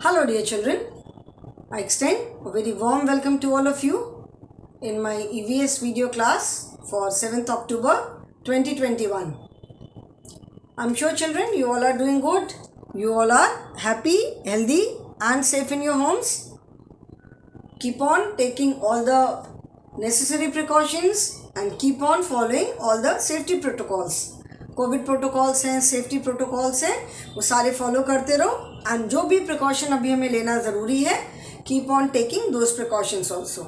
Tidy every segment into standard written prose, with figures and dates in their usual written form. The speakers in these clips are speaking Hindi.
Hello dear children, I extend a very warm welcome to all of you in my EVS video class for 7th October 2021. I'm sure children you all are doing good. You all are happy, healthy and safe in your homes. Keep on taking all the necessary precautions and keep on following all the safety protocols. Covid protocols हैं, सेफ्टी प्रोटोकॉल्स हैं, वो सारे फॉलो करते रहो एंड जो भी प्रिकॉशन अभी हमें लेना ज़रूरी है keep on taking those precautions also.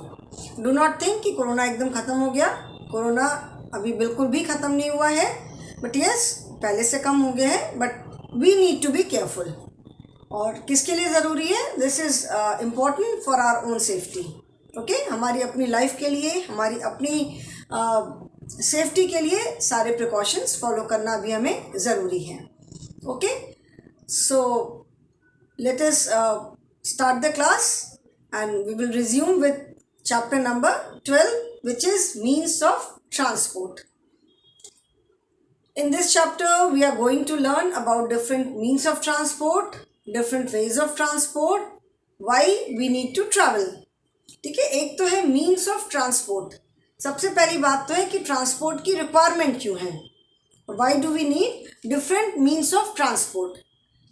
Do not think कि कोरोना एकदम ख़त्म हो गया. कोरोना अभी बिल्कुल भी ख़त्म नहीं हुआ है, बट यस पहले से कम हो गया है, but we need to be careful. और किसके लिए ज़रूरी है? This is important for our own safety. Okay, हमारी अपनी लाइफ के लिए, हमारी अपनी सेफ्टी के लिए सारे प्रिकॉशंस फॉलो करना भी हमें ज़रूरी है. Okay, so let us start the class and we will resume with chapter number 12 which is means of transport. In this chapter we are going to learn about different means of transport, different ways of transport, why we need to travel. ठीक है, एक तो है मीन्स ऑफ ट्रांसपोर्ट. सबसे पहली बात तो है कि ट्रांसपोर्ट की रिक्वायरमेंट क्यों है. Why do we need different means of transport.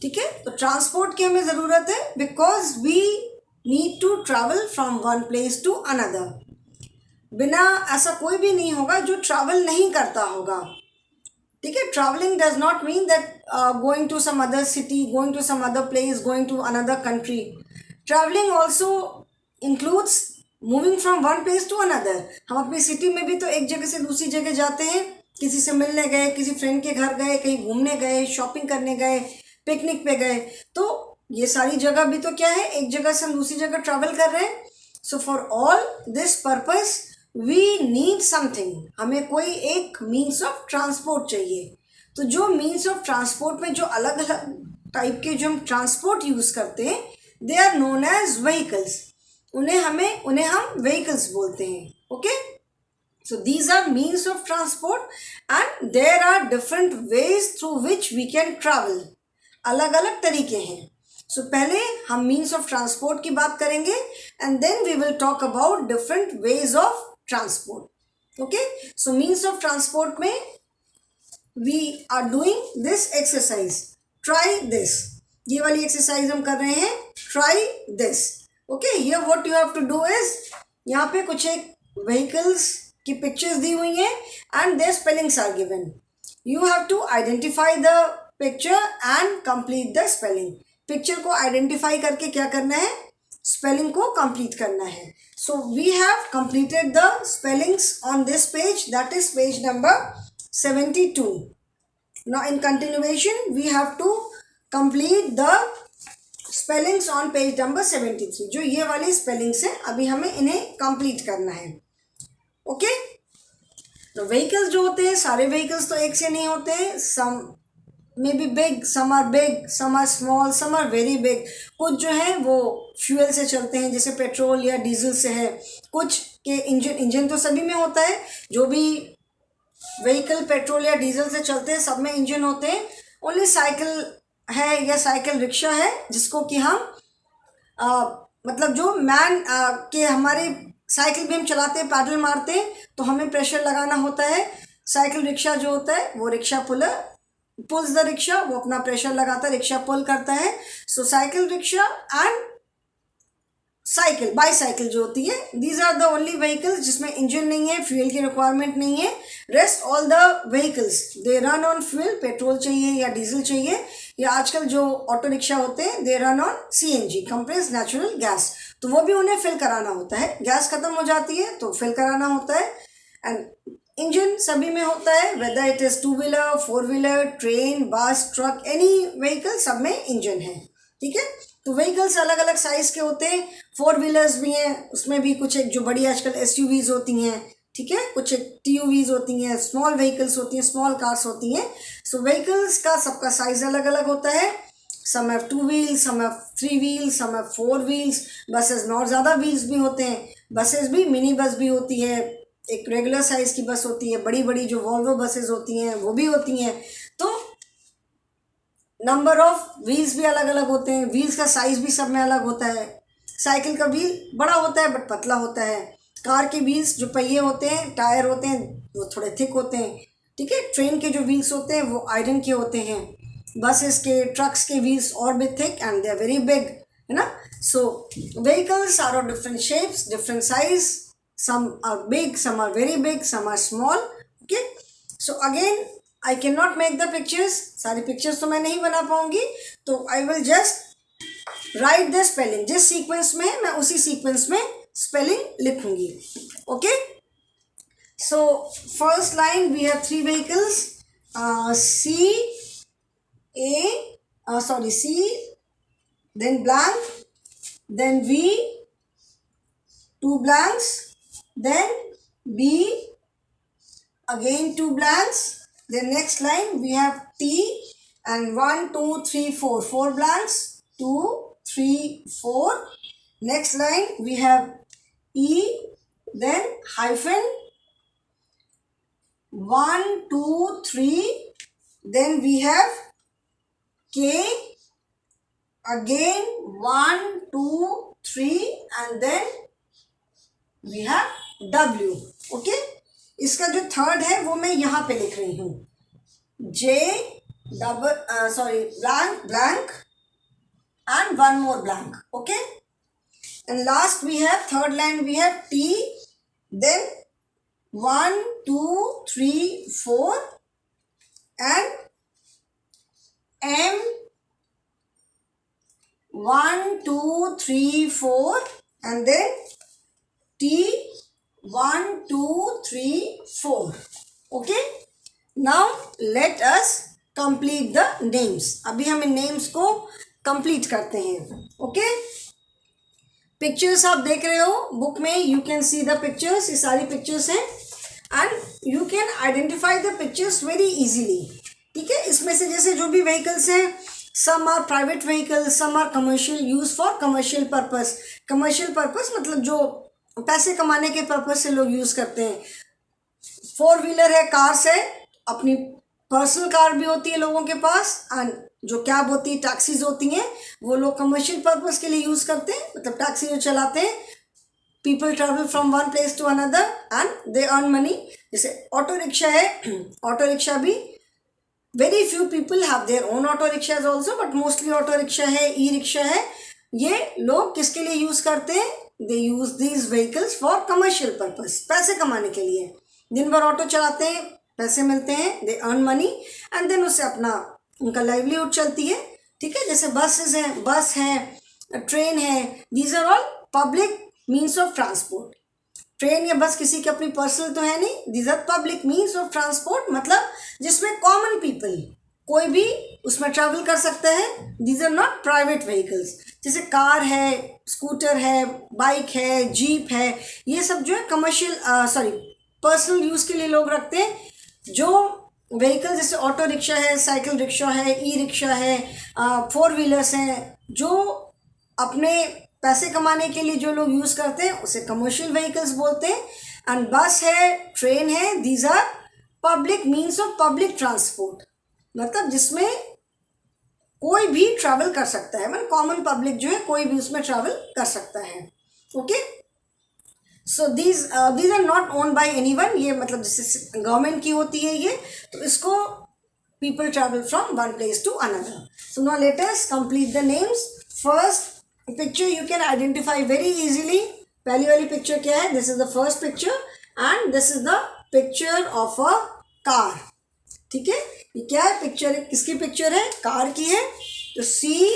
ठीक है, तो ट्रांसपोर्ट की हमें ज़रूरत है because we need to travel from one place to another. बिना ऐसा कोई भी नहीं होगा जो ट्रैवल नहीं करता होगा. ठीक है, travelling does not mean that going to some other city, going to some other place, going to another country. Travelling also includes moving from one place to another. हम अपनी सिटी में भी तो एक जगह से दूसरी जगह जाते हैं. किसी से मिलने गए, किसी फ्रेंड के घर गए, कहीं घूमने गए, शॉपिंग करने गए, पिकनिक पे गए, तो ये सारी जगह भी तो क्या है, एक जगह से हम दूसरी जगह ट्रैवल कर रहे हैं. So for all this purpose we need something. हमें कोई एक मीन्स ऑफ ट्रांसपोर्ट चाहिए. तो जो मीन्स ऑफ ट्रांसपोर्ट में जो अलग अलग टाइप के जो हम ट्रांसपोर्ट यूज़ करते हैं they are known as vehicles. उन्हें हम व्हीकल्स बोलते हैं. Okay, so these are means of transport and there are different ways through which we can travel. अलग अलग तरीके हैं. सो पहले हम मीन्स ऑफ ट्रांसपोर्ट की बात करेंगे and then we will talk about different ways of transport. Okay, so means of transport में we are doing this exercise, try this. ये वाली एक्सरसाइज हम कर रहे हैं, try this. Okay, here what you have to do is, यहाँ पे कुछ एक व्हीकल्स की पिक्चर्स दी हुई हैं and their spellings are given. You have to identify the picture and complete the spelling. Picture को आइडेंटिफाई करके क्या करना है, स्पेलिंग को कंप्लीट करना है. So we have completed the spellings on this page, that is page number 72. Now in continuation we have to complete the spellings on page number 73. जो ये वाली स्पेलिंग्स हैं अभी हमें इन्हें कंप्लीट करना है. ओके, तो व्हीकल्स जो होते हैं, सारे व्हीकल्स तो एक से नहीं होते हैं. Some may be big, some are big, some are small, some are very big. कुछ जो हैं वो फ्यूल से चलते हैं जैसे पेट्रोल या डीजल से है. कुछ के इंजन तो सभी में होता है. जो भी व्हीकल पेट्रोल या डीजल से चलते हैं सब में इंजन होते हैं. ओनली साइकिल है या साइकिल रिक्शा है जिसको कि हम मतलब जो मैन के हमारे साइकिल भी हम चलाते हैं, पैडल मारते हैं तो हमें प्रेशर लगाना होता है. साइकिल रिक्शा जो होता है वो rickshaw puller pulls the rickshaw, वो अपना प्रेशर लगाता है, रिक्शा पुल करता है. So cycle rickshaw and cycle, bicycle जो होती है, these are the only vehicles जिसमें इंजन नहीं है, फ्यूल की रिक्वायरमेंट नहीं है. Rest all the vehicles they run on fuel, petrol चाहिए या डीजल चाहिए, या आजकल जो ऑटो रिक्शा होते हैं दे run on CNG, compressed natural gas. तो वो भी उन्हें फिल कराना होता है. गैस खत्म हो जाती है तो फिल कराना होता है. एंड इंजन सभी में होता है, whether it is 2 wheeler, 4 wheeler, train, बस, ट्रक, एनी व्हीकल, सब में इंजन है. ठीक है, तो व्हीकल्स अलग अलग साइज़ के होते हैं. 4 व्हीलर्स भी हैं, उसमें भी कुछ एक जो बड़ी आजकल SUVs होती हैं. ठीक है, कुछ एक TUVs होती हैं, स्मॉल व्हीकल्स होती हैं, स्मॉल कार्स होती हैं. सो व्हीकल्स का सबका साइज़ अलग अलग होता है. Some have 2 wheels, some have 3 wheels, some have 4 wheels. Buses में और ज़्यादा व्हील्स भी होते हैं. बसेस भी, मिनी बस भी होती है, एक रेगुलर साइज़ की बस होती है, बड़ी बड़ी जो वॉल्वो बसेस होती हैं वो भी होती हैं. तो नंबर ऑफ व्हील्स भी अलग अलग होते हैं, व्हील्स का साइज भी सब में अलग होता है। साइकिल का व्हील बड़ा होता है बट पतला होता है। कार के व्हील्स जो पहिए होते हैं, टायर होते हैं, वो थोड़े थिक होते हैं। ठीक है, ट्रेन के जो व्हील्स होते हैं वो आयरन के होते हैं। बसेस के, ट्रक्स के व्हील्स और भी thick and they are very big, है ना। So vehicles are of different shapes, different size, some are big, some are very big, some are small. Okay, so again I can not make the pictures, सारी पिक्चर्स तो मैं नहीं बना पाऊंगी, तो I will just write the spelling. जिस सीक्वेंस में है मैं उसी सीक्वेंस में स्पेलिंग लिखूंगी। Okay, so first line we have 3 vehicles, C C, then blank, then V, 2 blanks, then B, again 2 blanks, then next line we have T, and 1 2 3 4, 4 blanks, 2 3 4. Next line we have E, then hyphen, 1 2 3, then we have K, again 1 2 3, and then we have W. Okay, इसका जो थर्ड है वो मैं यहाँ पे लिख रही हूँ, J blank blank and one more blank. Okay, and last we have third line we have T, then 1 2 3 4, and M, 1 2 3 4, and then T, 1 2 3 4. Okay, now let us complete the names. अभी हम इन नेम्स को कंप्लीट करते हैं. ओके, पिक्चर्स आप देख रहे हो बुक में, you can see the pictures, ये सारी पिक्चर्स हैं and you can identify the pictures very easily. ठीक है, इसमें से जैसे जो भी व्हीकल्स हैं, some are private vehicles, some are commercial, use for commercial purpose. Commercial purpose मतलब जो पैसे कमाने के पर्पज से लोग यूज़ करते हैं. 4 व्हीलर है, कार्स है, अपनी पर्सनल कार भी होती है लोगों के पास, एंड जो कैब होती है, टैक्सीज होती हैं, वो लोग कमर्शियल पर्पस के लिए यूज़ करते हैं. मतलब टैक्सी जो चलाते हैं, people travel from one place to another and they earn money. जैसे ऑटो रिक्शा है, ऑटो रिक्शा भी very few people have their own auto rickshaws also, but mostly auto rickshaw है, ई रिक्शा है, ये लोग किसके लिए यूज़ करते हैं? They use these vehicles for commercial purpose, पैसे कमाने के लिए. दिन भर ऑटो चलाते हैं, पैसे मिलते हैं, they earn money and then उससे अपना उनका लाइवलीहुड चलती है. ठीक है, जैसे बसेस हैं, बस है, ट्रेन है, these are all public means of transport. Train या बस किसी की अपनी पर्सनल तो है नहीं, these are public means of transport, मतलब जिसमें कॉमन पीपल कोई भी उसमें ट्रैवल कर सकता है. These are not private vehicles. जैसे कार है, स्कूटर है, बाइक है, जीप है, ये सब जो है कमर्शियल पर्सनल यूज़ के लिए लोग रखते हैं. जो व्हीकल जैसे ऑटो रिक्शा है, साइकिल रिक्शा है, ई रिक्शा है, 4 व्हीलर्स हैं, जो अपने पैसे कमाने के लिए जो लोग यूज़ करते हैं उसे कमर्शियल व्हीकल्स बोलते हैं. एंड बस है, ट्रेन है, these are public means of public transport, मतलब जिसमें कोई भी ट्रैवल कर सकता है, मतलब कॉमन पब्लिक जो है कोई भी उसमें ट्रैवल कर सकता है. Okay, so these are not own by anyone. ये मतलब जैसे गवर्नमेंट की होती है ये, तो इसको people travel from one place to another. So now let us complete the names. First picture you can identify very easily. पहली वाली पिक्चर क्या है? This is the first picture and this is the picture of a car. ठीक है, ये क्या है? पिक्चर किसकी पिक्चर है? कार की है. तो CAR,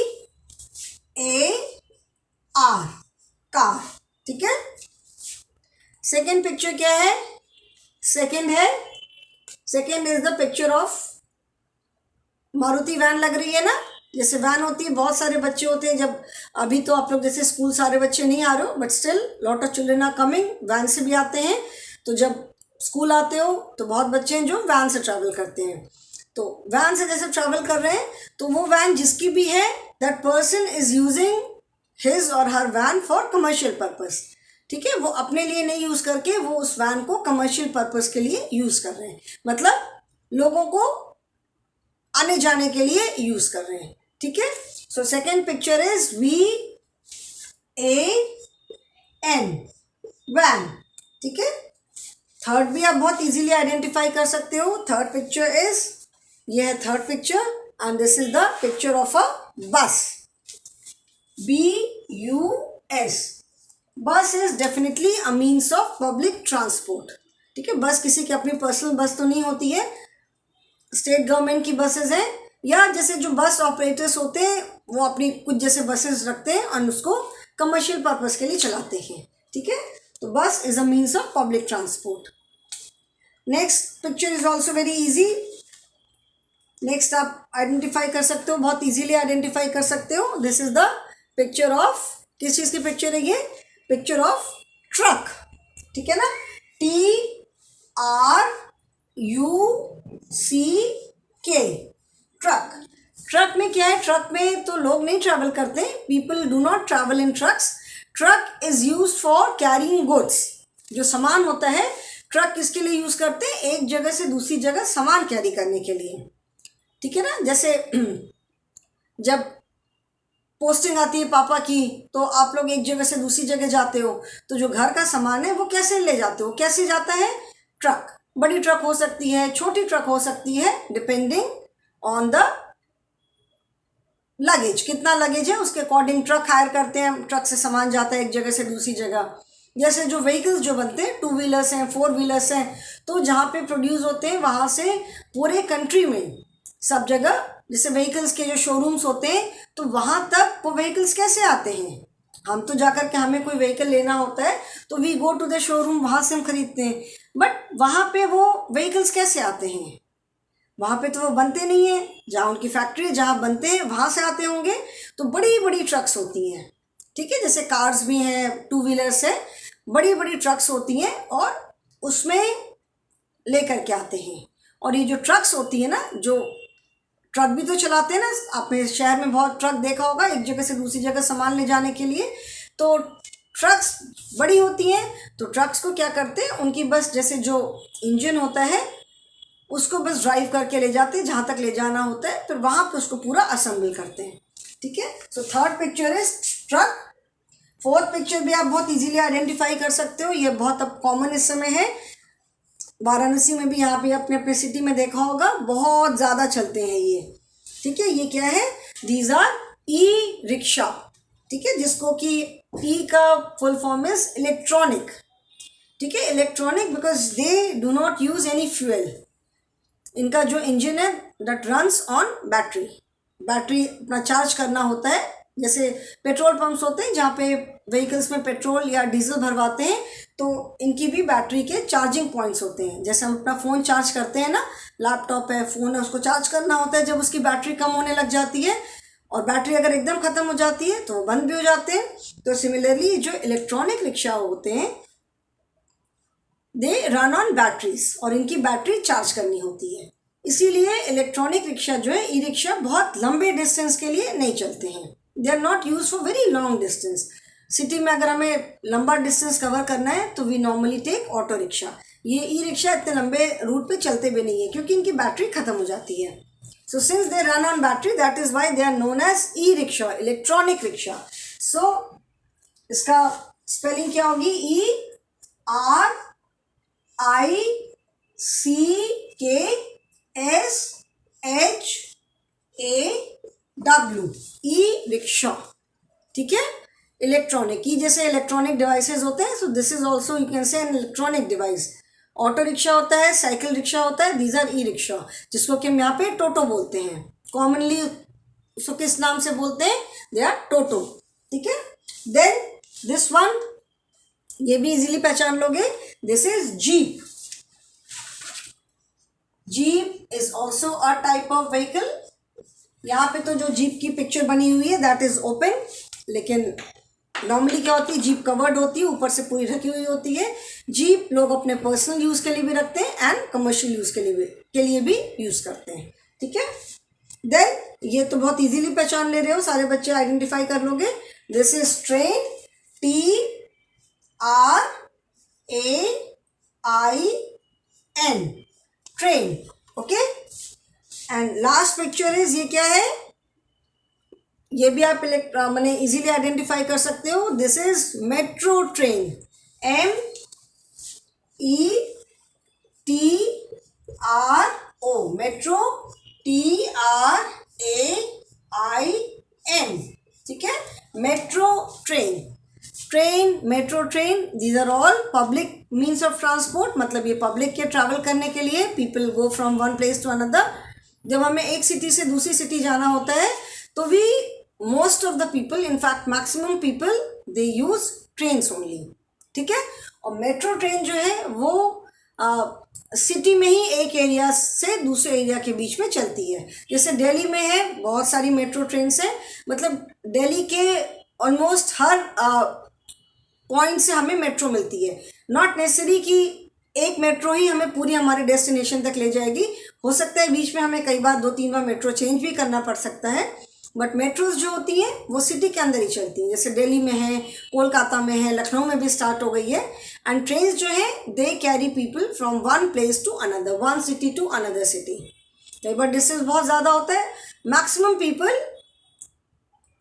कार. ठीक है, सेकेंड पिक्चर क्या है? Second is the picture of Maruti van लग रही है ना. जैसे वैन होती है, बहुत सारे बच्चे होते हैं. जब अभी तो आप लोग जैसे स्कूल सारे बच्चे नहीं आ रहे हो, but still lot of children are coming, van से भी आते हैं. तो जब स्कूल आते हो तो बहुत बच्चे हैं जो वैन से ट्रैवल करते हैं. तो वैन से जैसे ट्रैवल कर रहे हैं, तो वो वैन जिसकी भी है, that person is using his और हर वैन फॉर कमर्शियल पर्पस. ठीक है, वो अपने लिए नहीं यूज़ करके वो उस वैन को कमर्शियल पर्पस के लिए यूज़ कर रहे हैं. मतलब लोगों को आने जाने के लिए यूज कर रहे हैं, ठीक है। So second picture is VAN, van, ठीक है। थर्ड भी आप बहुत इजीली आइडेंटिफाई कर सकते हो। थर्ड पिक्चर इज, ये है third picture and this is the picture of अ बस, BUS। बस is definitely a means of public transport, ठीक है। बस किसी की अपनी पर्सनल बस तो नहीं होती है, स्टेट गवर्नमेंट की बसेस हैं, या जैसे जो बस ऑपरेटर्स होते हैं वो अपनी कुछ जैसे बसेस रखते हैं और उसको कमर्शियल पर्पस के लिए चलाते हैं, ठीक है। तो बस is a means of public transport. Next picture is also very easy. Next आप आइडेंटिफाई कर सकते हो, बहुत इजीली आइडेंटिफाई कर सकते हो। This is the picture of, किस चीज़ की पिक्चर है ये? पिक्चर ऑफ ट्रक, ठीक है ना, TRUCK, ट्रक। ट्रक में क्या है? ट्रक में तो लोग नहीं ट्रैवल करते, people do not travel in trucks. Truck is use for carrying goods. जो सामान होता है, ट्रक किसके लिए यूज करते हैं? एक जगह से दूसरी जगह सामान कैरी करने के लिए, ठीक है ना। जैसे जब पोस्टिंग आती है पापा की, तो आप लोग एक जगह से दूसरी जगह जाते हो, तो जो घर का सामान है वो कैसे ले जाते हो? कैसे जाता है? ट्रक। बड़ी ट्रक हो सकती है, छोटी ट्रक हो सकती है, डिपेंडिंग ऑन द लगेज, कितना लगेज है उसके अकॉर्डिंग ट्रक हायर करते हैं, ट्रक से सामान जाता है एक जगह से दूसरी जगह। जैसे जो व्हीकल्स जो बनते हैं, 2 व्हीलर्स हैं, 4 व्हीलर्स हैं, तो जहाँ पे प्रोड्यूस होते हैं वहाँ से पूरे कंट्री में सब जगह, जैसे व्हीकल्स के जो शोरूम्स होते हैं, तो वहाँ तक वो व्हीकल्स कैसे आते हैं? हम तो जाकर के, हमें कोई व्हीकल लेना होता है तो we go to the showroom, वहाँ से हम खरीदते हैं, बट वहाँ पे वो व्हीकल्स कैसे आते हैं? वहाँ पे तो वो बनते नहीं है, जहाँ उनकी फैक्ट्री है, जहाँ बनते हैं वहाँ से आते होंगे। तो बड़ी बड़ी ट्रक्स होती हैं, ठीक है, जैसे कार्स भी हैं, 2 व्हीलर्स है, बड़ी बड़ी ट्रक्स होती हैं और उसमें लेकर के आते हैं। और ये जो ट्रक्स होती है ना, जो ट्रक भी तो चलाते हैं ना, आपने शहर में बहुत ट्रक देखा होगा, एक जगह से दूसरी जगह सामान ले जाने के लिए। तो ट्रक्स बड़ी होती हैं, तो ट्रक्स को क्या करते हैं, उनकी बस जैसे जो इंजन होता है उसको बस ड्राइव करके ले जाते हैं जहाँ तक ले जाना होता है, फिर वहाँ पे उसको पूरा असेंबल करते हैं, ठीक है। So third picture is truck. Fourth picture भी आप बहुत इजीली आइडेंटिफाई कर सकते हो, ये बहुत अब कॉमन इस समय है। वाराणसी में भी, यहाँ पे अपने अपने सिटी में देखा होगा, बहुत ज़्यादा चलते हैं ये, ठीक है। ये क्या है? दीज आर ई रिक्शा, ठीक है, जिसको कि ई का फुल फॉर्म इज इलेक्ट्रॉनिक, ठीक है। Electronic because they do not use any fuel. इनका जो इंजन है that runs on battery, battery अपना चार्ज करना होता है। जैसे पेट्रोल पंप्स होते हैं जहाँ पे व्हीकल्स में पेट्रोल या डीजल भरवाते हैं, तो इनकी भी बैटरी के चार्जिंग पॉइंट्स होते हैं। जैसे हम अपना फ़ोन चार्ज करते हैं ना, लैपटॉप है, फ़ोन है, उसको चार्ज करना होता है जब उसकी बैटरी कम होने लग जाती है, और बैटरी अगर एकदम ख़त्म हो जाती है तो बंद भी हो जाते हैं। तो सिमिलरली जो इलेक्ट्रॉनिक रिक्शा होते हैं, दे रन ऑन बैटरीज, और इनकी बैटरी चार्ज करनी होती है। इसीलिए इलेक्ट्रॉनिक रिक्शा जो है, ई रिक्शा, बहुत लंबे डिस्टेंस के लिए नहीं चलते हैं। They are not use for very long distance. City में अगर हमें लंबा डिस्टेंस कवर करना है तो we normally take auto rickshaw. ये ई रिक्शा इतने लंबे रूट पे चलते भी नहीं है क्योंकि इनकी बैटरी खत्म हो जाती है। So since they run on battery, that is why they are known as E rickshaw, electronic rickshaw. So इसका स्पेलिंग क्या होगी? ERICKSHAW, ई रिक्शा, ठीक है। इलेक्ट्रॉनिक, ई जैसे इलेक्ट्रॉनिक डिवाइसेस होते हैं, so this is also you can say an electronic device. Auto rickshaw होता है, साइकिल रिक्शा होता है, दीज आर ई रिक्शा, जिसको कि हम यहाँ पे टोटो बोलते हैं। कॉमनली उसको किस नाम से बोलते हैं? दे आर टोटो, ठीक है। देन दिस वन, ये भी इजीली पहचान लोगे, this is jeep. Jeep is also a type of vehicle. यहाँ पे तो जो जीप की पिक्चर बनी हुई है दैट इज ओपन, लेकिन नॉर्मली क्या होती है, जीप कवर्ड होती है, ऊपर से पूरी ढकी हुई होती है। जीप लोग अपने पर्सनल यूज के लिए भी रखते हैं एंड कमर्शियल यूज के लिए भी यूज करते हैं, ठीक है। देन ये तो बहुत इजीली पहचान ले रहे हो, सारे बच्चे आइडेंटिफाई कर लोगे। This is train, TRAIN, train, okay. And last picture is, ये क्या है, ये भी आप मैंने इजीली आइडेंटिफाई कर सकते हो. This is metro train. METRO, metro, TRAIN. ठीक है, metro train. Train, metro train, these are all public means of transport. मतलब ये पब्लिक के ट्रैवल करने के लिए. People go from one place to another. जब हमें एक सिटी से दूसरी सिटी जाना होता है तो we most of the people, in fact maximum people, they use trains only. ठीक है. और मेट्रो ट्रेन जो है वो सिटी में ही एक एरिया से दूसरे एरिया के बीच में चलती है. जैसे दिल्ली में है बहुत सारी मेट्रो ट्रेन्स हैं. मतलब दिल्ली के ऑलमोस्ट हर पॉइंट से हमें मेट्रो मिलती है. नॉट नेसेसरी कि एक मेट्रो ही हमें पूरी हमारे डेस्टिनेशन तक ले जाएगी. हो सकता है बीच में हमें कई बार 2-3 बार मेट्रो चेंज भी करना पड़ सकता है. बट मेट्रोज जो होती हैं वो सिटी के अंदर ही चलती हैं. जैसे दिल्ली में है, कोलकाता में है, लखनऊ में भी स्टार्ट हो गई है. एंड ट्रेन्स जो है they carry people from one place to another, one city to another city. कई बार डिस्टेंस बहुत ज़्यादा होता है. Maximum people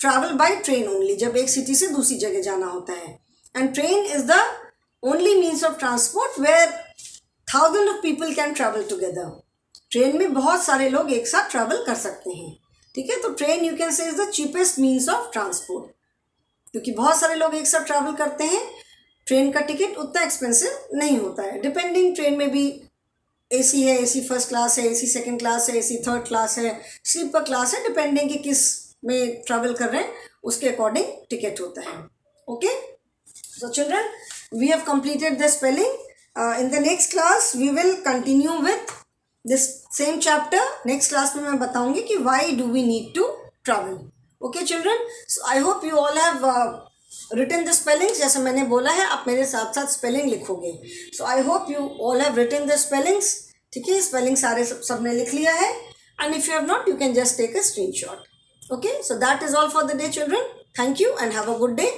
travel by train only, जब एक सिटी से दूसरी जगह जाना होता है. And train is the only means of transport where thousand of people can travel together. Train में बहुत सारे लोग एक साथ ट्रैवल कर सकते हैं. ठीक है. तो train you can say is the cheapest means of transport, क्योंकि बहुत सारे लोग एक साथ ट्रैवल करते हैं. ट्रेन का टिकट उतना एक्सपेंसिव नहीं होता है. डिपेंडिंग, ट्रेन में भी एसी है, एसी फर्स्ट क्लास है, एसी सेकंड क्लास है, एसी थर्ड क्लास है, स्लीपर क्लास है. डिपेंडिंग कि किस में ट्रैवल कर रहे हैं उसके अकॉर्डिंग टिकट होता है. Okay. So children, we have completed the spelling. In the next class we will continue with this same chapter. Next class में मैं बताऊंगी कि why do we need to travel. Okay children, so I hope you all have written the spellings. जैसे मैंने बोला है आप मेरे साथ साथ स्पेलिंग लिखोगे. So I hope you all have written the spellings. ठीक है, स्पेलिंग सारे सबने लिख लिया है. And if you have not, you can just take a screenshot. Okay, so that is all for the day, children. Thank you and have a good day.